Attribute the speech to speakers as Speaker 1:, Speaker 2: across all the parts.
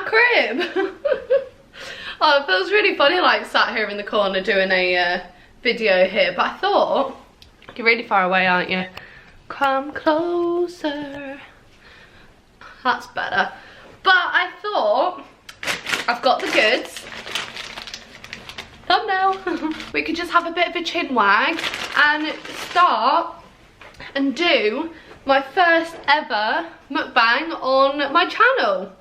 Speaker 1: crib. Oh, it feels really funny like sat here in the corner doing a video here, but I thought, you're really far away, aren't you? Come closer. That's better. But I thought, I've got the goods. Thumbnail. We could just have a bit of a chin wag and start and do my first ever mukbang on my channel.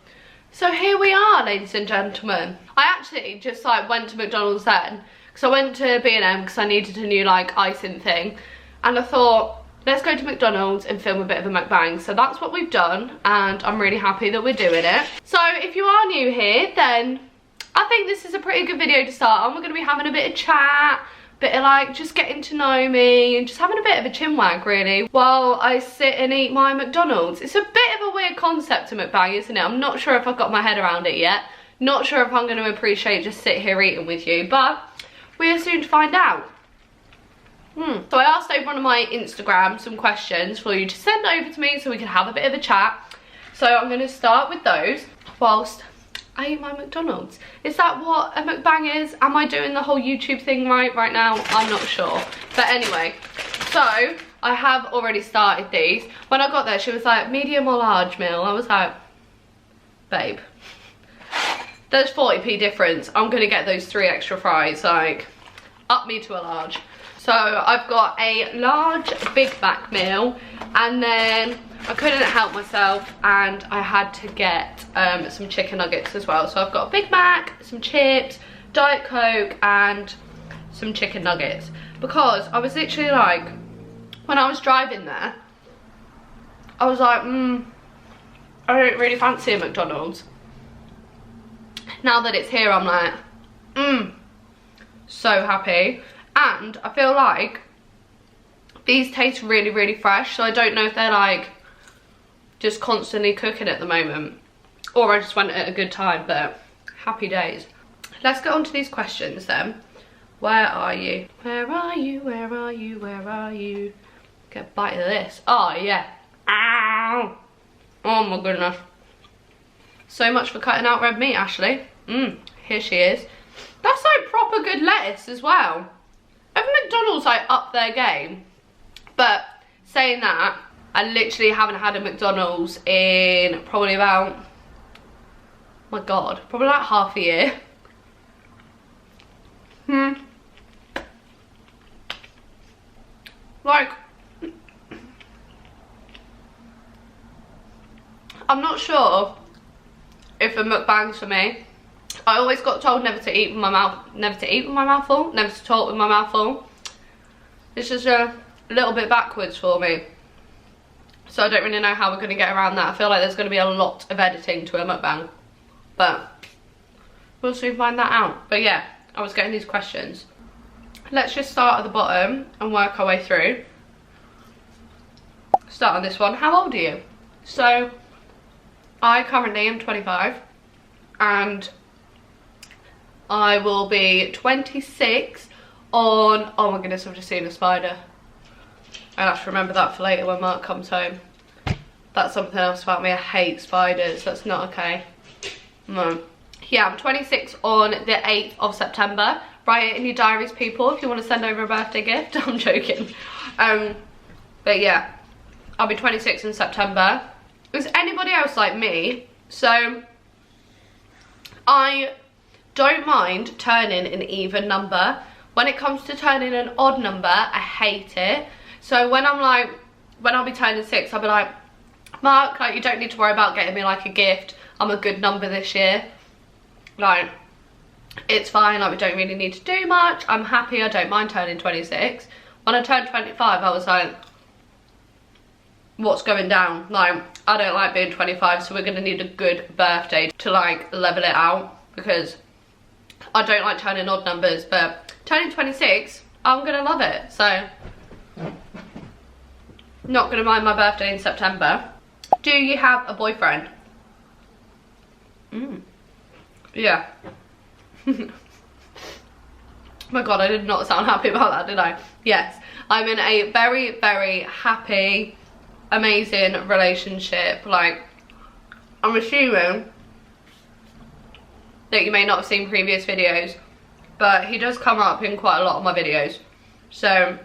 Speaker 1: So here we are, ladies and gentlemen. I actually just like went to McDonald's then, because I went to B&M because I needed a new like icing thing, and I thought, let's go to McDonald's and film a bit of a mukbang. So that's what we've done, and I'm really happy that we're doing it. So if you are new here, then I think this is a pretty good video to start on. We're going to be having a bit of chat, bit of like just getting to know me and just having a bit of a chin wag really while I sit and eat my McDonald's. It's a bit of a weird concept to mukbang, isn't it? I'm not sure if I've got my head around it yet. Not sure if I'm going to appreciate just sit here eating with you, but we are soon to find out. So I asked over on my Instagram some questions for you to send over to me so we can have a bit of a chat. So I'm going to start with those whilst I eat my McDonald's. Is that what a mukbang is? Am I doing the whole YouTube thing right now? I'm not sure. But anyway, so I have already started these. When I got there, she was like, medium or large meal? I was like, babe, there's 40p difference. I'm gonna get those 3 extra fries, like, up me to a large. So I've got a large Big Mac meal, and then I couldn't help myself and I had to get some chicken nuggets as well. So I've got a Big Mac, some chips, Diet Coke and some chicken nuggets. Because I was literally like, when I was driving there, I was like, I don't really fancy a McDonald's. Now that it's here, I'm like, so happy. And I feel like these taste really, really fresh. So I don't know if they're like just constantly cooking at the moment, or I just went at a good time, but happy days. Let's get on to these questions then. Where are you? Where are you? Where are you? Where are you? Get a bite of this. Oh yeah. Ow. Oh my goodness. So much for cutting out red meat, Ashley. Here she is. That's like proper good lettuce as well. Have McDonald's like up their game? But saying that, I literally haven't had a McDonald's in probably about, oh my god, probably like half a year. Like, I'm not sure if a mukbang's for me. I always got told never to eat with my mouth full, never to talk with my mouth full. It's just a little bit backwards for me. So I don't really know how we're going to get around that. I feel like there's going to be a lot of editing to a mukbang. But we'll soon find that out. But yeah, I was getting these questions. Let's just start at the bottom and work our way through. Start on this one. How old are you? So I currently am 25 and I will be 26 on, oh my goodness, I've just seen a spider. I'll have to remember that for later when Mark comes home. That's something else about me. I hate spiders. That's not okay. No. Yeah, I'm 26 on the 8th of September. Write it in your diaries, people, if you want to send over a birthday gift. I'm joking. But yeah, I'll be 26 in September. Is anybody else like me? So I don't mind turning an even number. When it comes to turning an odd number, I hate it. So when I'm like, when I'll be turning 6, I'll be like, Mark, like, you don't need to worry about getting me like a gift. I'm a good number this year. Like, it's fine, like, we don't really need to do much. I'm happy, I don't mind turning 26. When I turned 25, I was like, what's going down? Like, I don't like being 25, so we're gonna need a good birthday to like level it out, because I don't like turning odd numbers, but turning 26, I'm gonna love it. So not gonna mind my birthday in September. Do you have a boyfriend? Yeah. Oh my god, I did not sound happy about that, did I? Yes, I'm in a very, very happy, amazing relationship. Like, I'm assuming that you may not have seen previous videos, but he does come up in quite a lot of my videos. So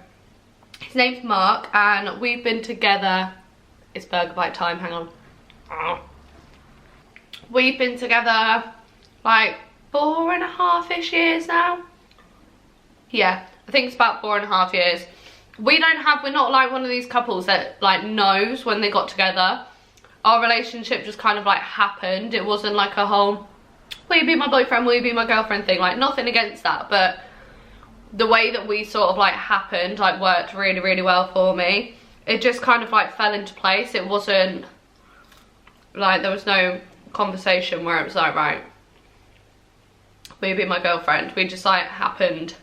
Speaker 1: his name's Mark, and we've been together, it's burger bite time, hang on. We've been together like 4.5-ish years now. Yeah, I think it's about 4.5 years. We're not like one of these couples that like knows when they got together. Our relationship just kind of like happened. It wasn't like a whole, will you be my boyfriend, will you be my girlfriend thing. Like, nothing against that, but the way that we sort of like happened like worked really, really well for me. It just kind of like fell into place. It wasn't like, there was no conversation where it was like, right, will you be my girlfriend. We just like happened.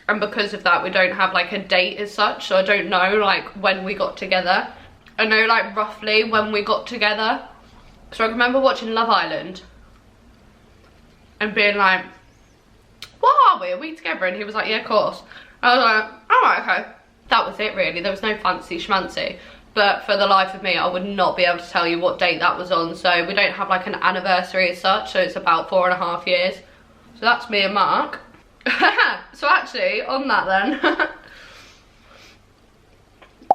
Speaker 1: And because of that, we don't have like a date as such, so I don't know like when we got together. I know like roughly when we got together, so I remember watching Love Island and being like, what are we together? And he was like, yeah, of course. I was like, alright, okay. That was it really. There was no fancy schmancy, but for the life of me I would not be able to tell you what date that was on. So we don't have like an anniversary as such, so it's about 4.5 years. So that's me and Mark. So actually, on that then,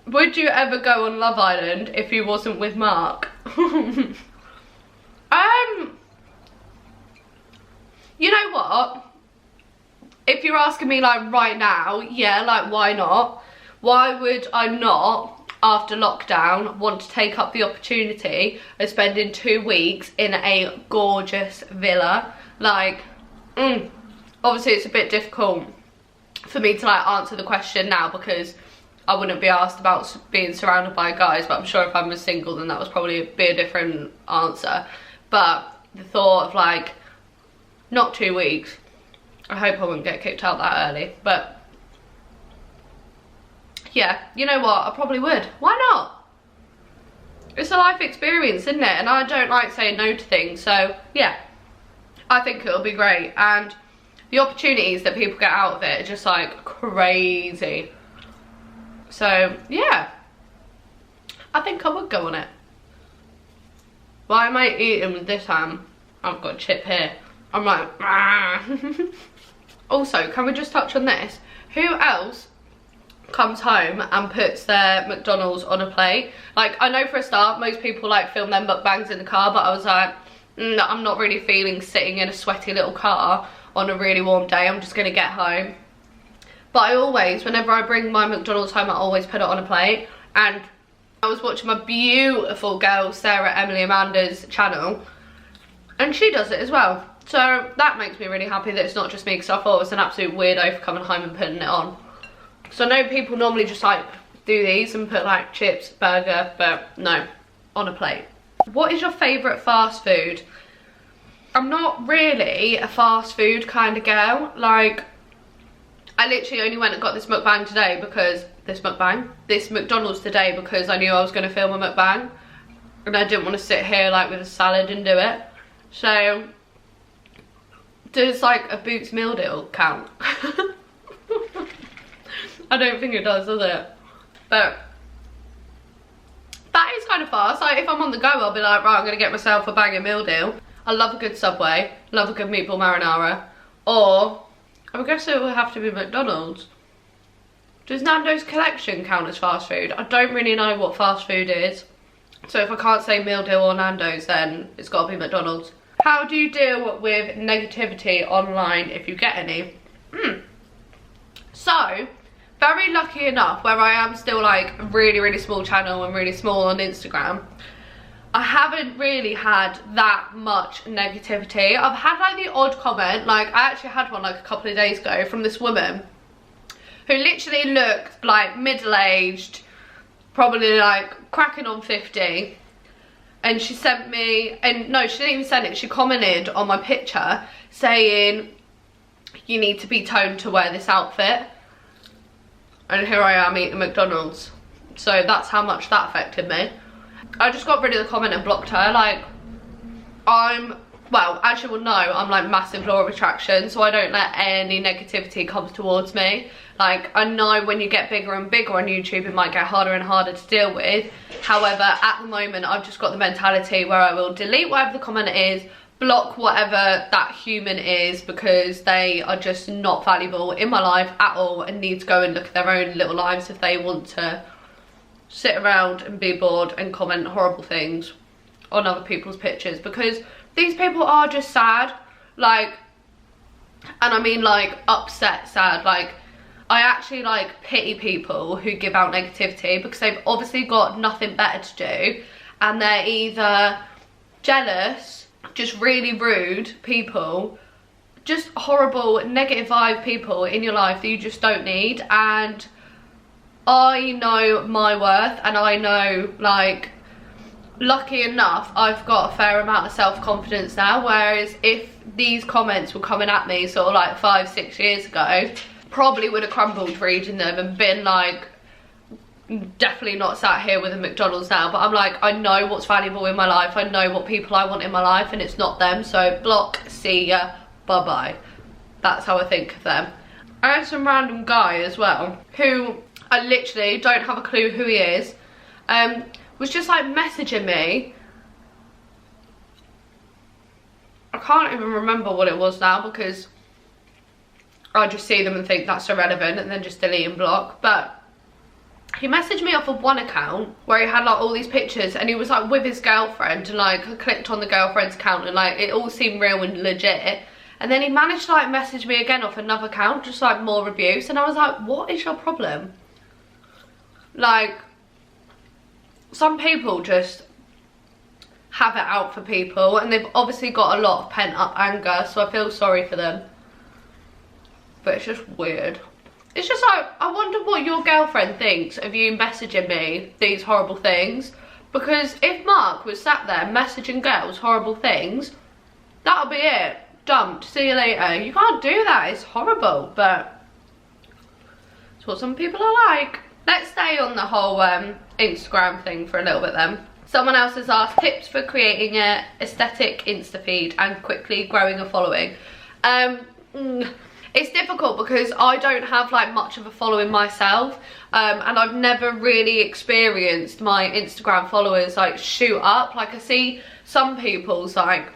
Speaker 1: would you ever go on Love Island if you wasn't with Mark? You know what? If you're asking me like right now, yeah, like why not? Why would I not, after lockdown, want to take up the opportunity of spending 2 weeks in a gorgeous villa? Like, obviously it's a bit difficult for me to like answer the question now because I wouldn't be asked about being surrounded by guys, but I'm sure if I was single then that was probably be a different answer. But the thought of like, not 2 weeks, I hope I wouldn't get kicked out that early, but yeah, you know what, I probably would. Why not? It's a life experience, isn't it? And I don't like saying no to things, so yeah, I think it'll be great. And the opportunities that people get out of it are just like crazy. So yeah, I think I would go on it. Why am I eating with this ham? I've got a chip here. I'm like, ah. Also, can we just touch on this? Who else comes home and puts their McDonald's on a plate? Like, I know for a start, most people like film their mukbangs in the car, but I was like, I'm not really feeling sitting in a sweaty little car on a really warm day. I'm just gonna get home. But I always, whenever I bring my McDonald's home, I always put it on a plate. And I was watching my beautiful girl, Sarah Emily Amanda's channel, and she does it as well. So that makes me really happy that it's not just me, because I thought it was an absolute weirdo for coming home and putting it on. So I know people normally just like do these and put like chips, burger, but no, on a plate. What is your favourite fast food? I'm not really a fast food kind of girl. Like, I literally only went and got this mukbang today because, this McDonald's today because I knew I was going to film a mukbang. And I didn't want to sit here like with a salad and do it. So, does like a Boots meal deal count? I don't think it does it? But that is kind of fast. Like, if I'm on the go, I'll be like, right, I'm going to get myself a bag of meal deal. I love a good Subway, love a good meatball marinara, or I guess it would have to be McDonald's. Does Nando's Collection count as fast food? I don't really know what fast food is, so if I can't say meal deal or Nando's, then it's got to be McDonald's. How do you deal with negativity online if you get any? So, very lucky enough, where I am still like a really, really small channel and really small on Instagram, I haven't really had that much negativity. I've had like the odd comment, like I actually had one like a couple of days ago from this woman who literally looked like middle-aged, probably like cracking on 50, and she sent me, and no, she didn't even send it, she commented on my picture saying, you need to be toned to wear this outfit. And here I am eating McDonald's. So that's how much that affected me. I just got rid of the comment and blocked her. Like, well, as you will know, I'm like massive law of attraction, so I don't let any negativity come towards me. Like, I know when you get bigger and bigger on YouTube, it might get harder and harder to deal with. However, at the moment, I've just got the mentality where I will delete whatever the comment is, block whatever that human is, because they are just not valuable in my life at all and need to go and look at their own little lives if they want to sit around and be bored and comment horrible things on other people's pictures, because these people are just sad, like, and I mean like upset sad. Like, I actually like pity people who give out negativity, because they've obviously got nothing better to do, and they're either jealous, just really rude people, just horrible negative vibe people in your life that you just don't need. And I know my worth, and I know, like, lucky enough I've got a fair amount of self-confidence now, whereas if these comments were coming at me sort of like 5-6 years ago, probably would have crumbled reading them and been like, definitely not sat here with a McDonald's now. But I'm like, I know what's valuable in my life, I know what people I want in my life, and it's not them. So block, see ya, bye bye. That's how I think of them. I had some random guy as well who I literally don't have a clue who he is, was just like messaging me. I can't even remember what it was now, because I just see them and think that's irrelevant and then just delete and block. But he messaged me off of one account where he had like all these pictures, and he was like with his girlfriend, and like I clicked on the girlfriend's account and like it all seemed real and legit. And then he managed to like message me again off another account, just like more abuse, and I was like, what is your problem? Like, some people just have it out for people, and they've obviously got a lot of pent up anger, so I feel sorry for them. But it's just weird. It's just like, I wonder what your girlfriend thinks of you messaging me these horrible things, because if Mark was sat there messaging girls horrible things, that'll be it. Dumped, see you later. You can't do that, it's horrible, but it's what some people are like. Let's stay on the whole Instagram thing for a little bit then. Someone else has asked tips for creating an aesthetic Insta feed and quickly growing a following. It's difficult because I don't have like much of a following myself, and I've never really experienced my Instagram followers like shoot up. Like, I see some people's like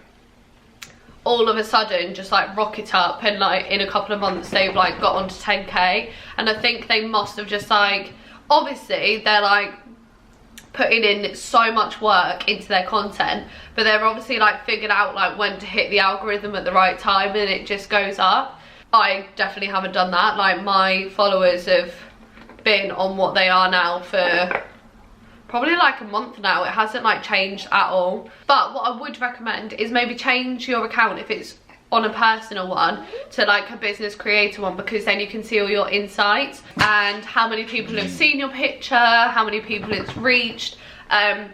Speaker 1: all of a sudden just like rocket up, and like in a couple of months they've like got onto 10k, and I think they must have just like, obviously they're like putting in so much work into their content, but they're obviously like figured out like when to hit the algorithm at the right time and it just goes up. I definitely haven't done that. Like, my followers have been on what they are now for probably like a month now. It hasn't like changed at all. But what I would recommend is maybe change your account, if it's on a personal one, to like a business creator one, because then you can see all your insights and how many people have seen your picture, how many people it's reached, and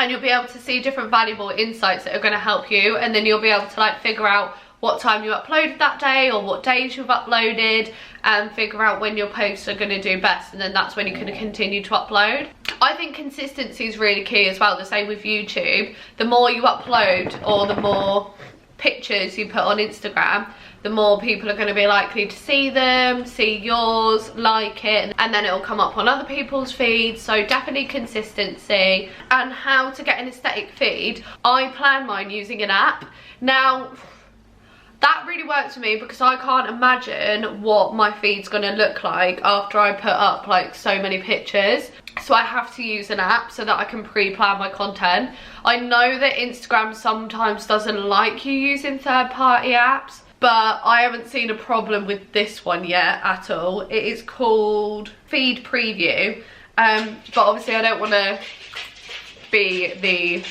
Speaker 1: you'll be able to see different valuable insights that are going to help you, and then you'll be able to like figure out what time you uploaded that day or what days you've uploaded, and figure out when your posts are going to do best, and then that's when you can continue to upload. I think consistency is really key as well. The same with YouTube. The more you upload, or the more pictures you put on Instagram, the more people are going to be likely to see them, see yours, like it, and then it'll come up on other people's feeds. So definitely consistency. And how to get an aesthetic feed, I plan mine using an app. Now, that really works for me because I can't imagine what my feed's gonna look like after I put up like so many pictures. So I have to use an app so that I can pre-plan my content. I know that Instagram sometimes doesn't like you using third-party apps, but I haven't seen a problem with this one yet at all. It is called Feed Preview, but obviously I don't want to be the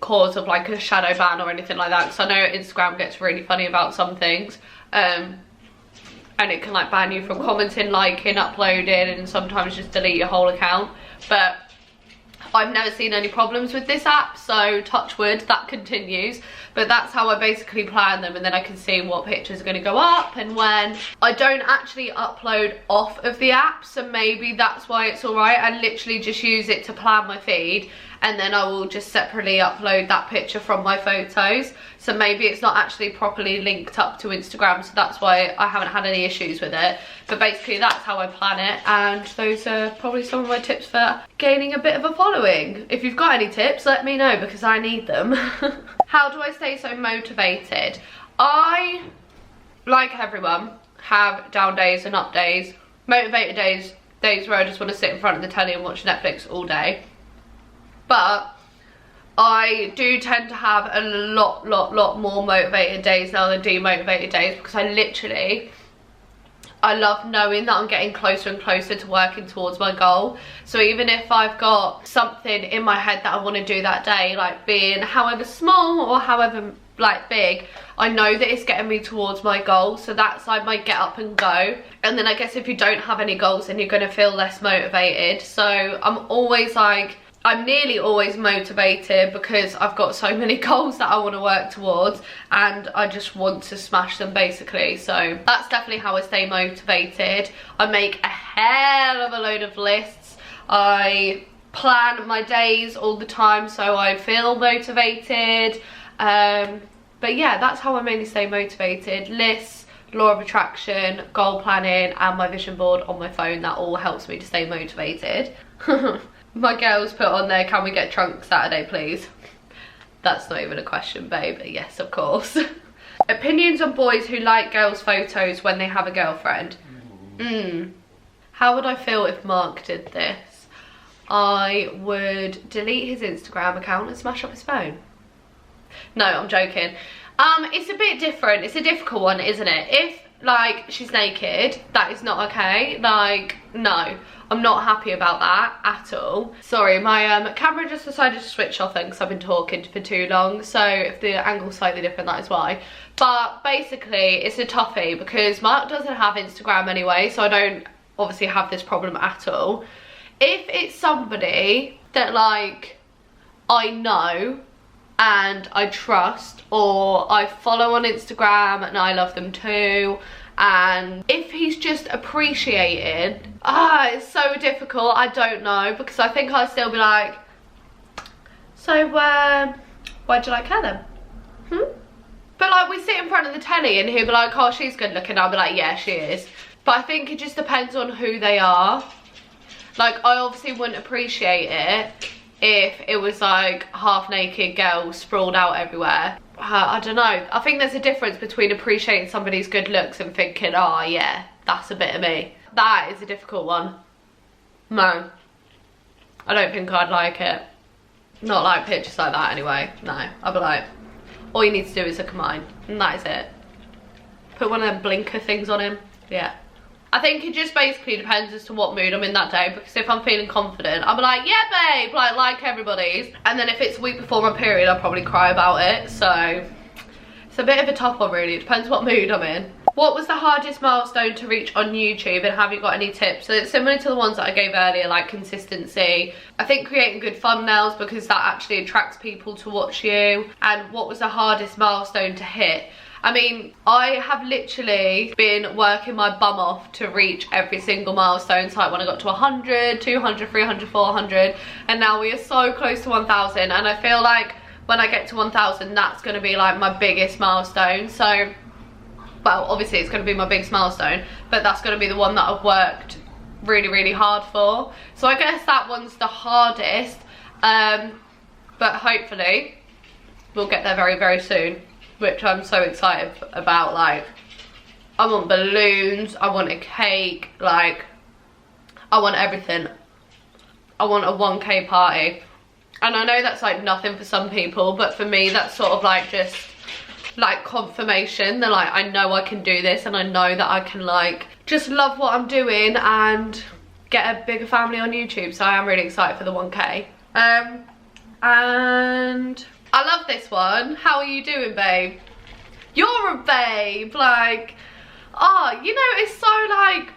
Speaker 1: cause of like a shadow ban or anything like that, because I know Instagram gets really funny about some things, and it can like ban you from commenting, liking, uploading, and sometimes just delete your whole account. But I've never seen any problems with this app, so touch wood, that continues. But that's how I basically plan them, and then I can see what pictures are going to go up and when. I don't actually upload off of the app, so maybe that's why it's alright. I literally just use it to plan my feed, and then I will just separately upload that picture from my photos. So maybe it's not actually properly linked up to Instagram, so that's why I haven't had any issues with it. But basically that's how I plan it, and those are probably some of my tips for gaining a bit of a following. If you've got any tips, let me know, because I need them. How do I stay so motivated? I, like everyone, have down days and up days. Motivated days, days where I just want to sit in front of the telly and watch Netflix all day. But I do tend to have a lot more motivated days now than demotivated days, because I love knowing that I'm getting closer and closer to working towards my goal. So even if I've got something in my head that I want to do that day, like being however small or however like big, I know that it's getting me towards my goal. So that's like my get up and go. And then I guess if you don't have any goals, then you're going to feel less motivated. So I'm nearly always motivated, because I've got so many goals that I want to work towards, and I just want to smash them basically. So that's definitely how I stay motivated. I make a hell of a load of lists. I plan my days all the time so I feel motivated. But yeah, that's how I mainly stay motivated. Lists, law of attraction, goal planning, and my vision board on my phone. That all helps me to stay motivated. My girls put on there, can we get drunk Saturday please? That's not even a question, babe. Yes, of course. Opinions on boys who like girls' photos when they have a girlfriend. How would I feel if Mark did this? I would delete his Instagram account and smash up his phone. No, I'm joking. It's a bit different. It's a difficult one, isn't it? If like she's naked, that is not okay. Like, no, I'm not happy about that at all. Sorry, my camera just decided to switch off then because I've been talking for too long, so if the angle's slightly different, that is why. But basically it's a toughie, because Mark doesn't have Instagram anyway, so I don't obviously have this problem at all. If it's somebody that like I know and I trust, or I follow on Instagram and I love them too, and if he's just appreciated, it's so difficult. I don't know, because I think I'd still be like, so why'd you like her then? But like, we sit in front of the telly and he'll be like, oh, she's good looking. I'll be like, yeah, she is. But I think it just depends on who they are. Like, I obviously wouldn't appreciate it if it was like half naked girl sprawled out everywhere. I don't know. I think there's a difference between appreciating somebody's good looks and thinking, oh yeah, that's a bit of me. That is a difficult one. No, I don't think I'd like it. Not like pictures like that anyway. No, I'd be like, all you need to do is look at mine, and that is it. Put one of them blinker things on him. Yeah. I think it just basically depends as to what mood I'm in that day, because if I'm feeling confident, I'll be like, yeah babe, like everybody's. And then if it's a week before my period, I'll probably cry about it. So it's a bit of a tough one really, it depends what mood I'm in. What was the hardest milestone to reach on YouTube, and have you got any tips? So it's similar to the ones that I gave earlier, like consistency. I think creating good thumbnails, because that actually attracts people to watch you. And what was the hardest milestone to hit? I mean, I have literally been working my bum off to reach every single milestone. So like when I got to 100, 200, 300, 400, and now we are so close to 1,000. And I feel like when I get to 1,000, that's going to be like my biggest milestone. So, well, obviously it's going to be my biggest milestone, but that's going to be the one that I've worked really, really hard for. So I guess that one's the hardest, but hopefully we'll get there very, very soon, which I'm so excited about. Like, I want balloons, I want a cake, like, I want everything. I want a 1K party. And I know that's like nothing for some people, but for me that's sort of like just like confirmation that like I know I can do this, and I know that I can like just love what I'm doing and get a bigger family on YouTube. So I am really excited for the 1K. And I love this one. How are you doing, babe? You're a babe. Like, oh, you know, it's so like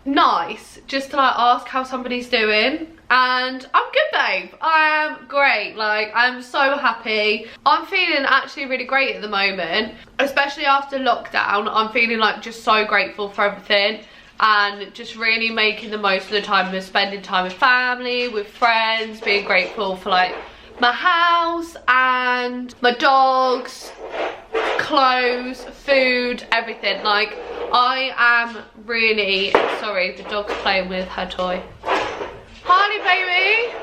Speaker 1: nice just to like ask how somebody's doing. And I'm good, babe. I am great. Like, I'm so happy. I'm feeling actually really great at the moment, especially after lockdown. I'm feeling like just so grateful for everything. and just really making the most of the time and spending time with family, with friends, being grateful for like my house and my dogs, clothes, food, everything. Like, I am really sorry, the dog's playing with her toy. Harley, baby,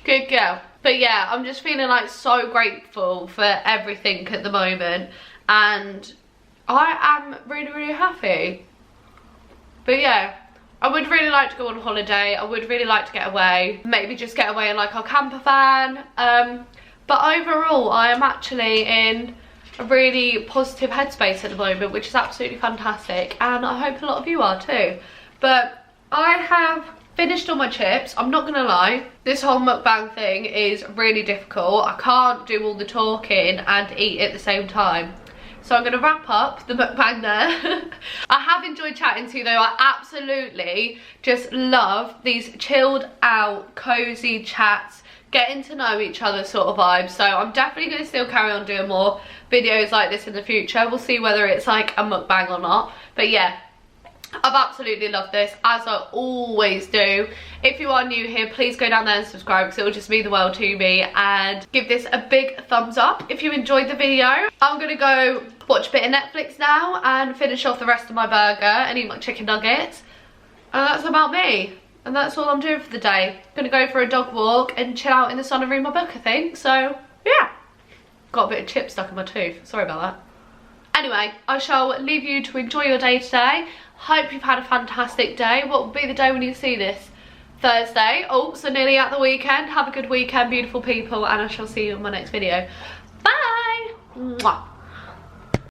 Speaker 1: good girl. But yeah, I'm just feeling like so grateful for everything at the moment, and I am really, really happy. But yeah, I would really like to go on holiday. I would really like to get away, maybe just get away in like our camper van. But overall, I am actually in a really positive headspace at the moment, which is absolutely fantastic, and I hope a lot of you are too. But I have finished all my chips. I'm not gonna lie, this whole mukbang thing is really difficult. I can't do all the talking and eat at the same time. So I'm going to wrap up the mukbang there. I have enjoyed chatting to you though. I absolutely just love these chilled out, cozy chats, getting to know each other sort of vibes. So I'm definitely going to still carry on doing more videos like this in the future. We'll see whether it's like a mukbang or not. But yeah, I've absolutely loved this, as I always do. If you are new here, please go down there and subscribe, because it will just mean the world to me, and give this a big thumbs up if you enjoyed the video. I'm gonna go watch a bit of Netflix now and finish off the rest of my burger and eat my chicken nuggets, and that's about me, and that's all I'm doing for the day. Gonna go for a dog walk and chill out in the sun and read my book, I think. So yeah, got a bit of chip stuck in my tooth, sorry about that. Anyway, I shall leave you to enjoy your day today. Hope you've had a fantastic day. What will be the day when you see this? Thursday. Oh, so nearly at the weekend. Have a good weekend, beautiful people, and I shall see you in my next video. Bye! Mwah.